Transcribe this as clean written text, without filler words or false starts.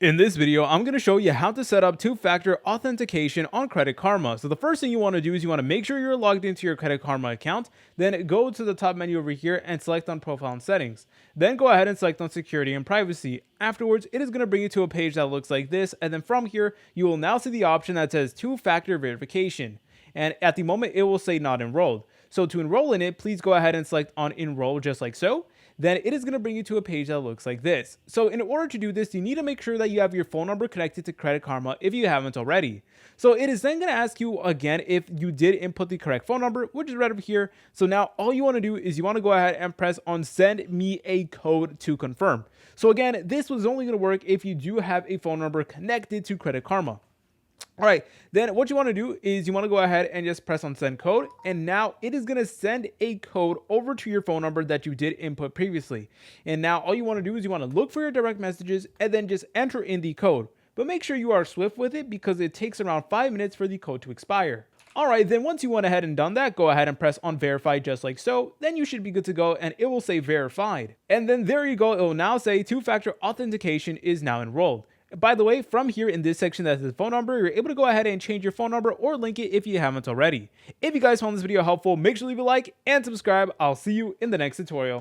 In this video, I'm going to show you how to set up two-factor authentication on Credit Karma. So the first thing you want to do is you want to make sure you're logged into your Credit Karma account, then go to the top menu over here and select on Profile and Settings. Then go ahead and select on Security and Privacy. Afterwards, it is going to bring you to a page that looks like this, and then from here, you will now see the option that says two-factor verification. And at the moment, it will say not enrolled. So to enroll in it, please go ahead and select on enroll just like so. Then it is going to bring you to a page that looks like this. So in order to do this, you need to make sure that you have your phone number connected to Credit Karma if you haven't already. So it is then going to ask you again if you did input the correct phone number, which is right over here. So now all you want to do is you want to go ahead and press on send me a code to confirm. So again, this was only going to work if you do have a phone number connected to Credit Karma. All right, then what you want to do is you want to go ahead and just press on send code, and now it is going to send a code over to your phone number that you did input previously. And now all you want to do is you want to look for your direct messages and then just enter in the code. But make sure you are swift with it because it takes around 5 minutes for the code to expire. All right, then once you went ahead and done that, go ahead and press on verify just like so. Then you should be good to go and it will say verified. And then there you go. It will now say two-factor authentication is now enrolled. By the way, from here in this section that says phone number, you're able to go ahead and change your phone number or link it if you haven't already. If you guys found this video helpful, make sure to leave a like and subscribe. I'll see you in the next tutorial.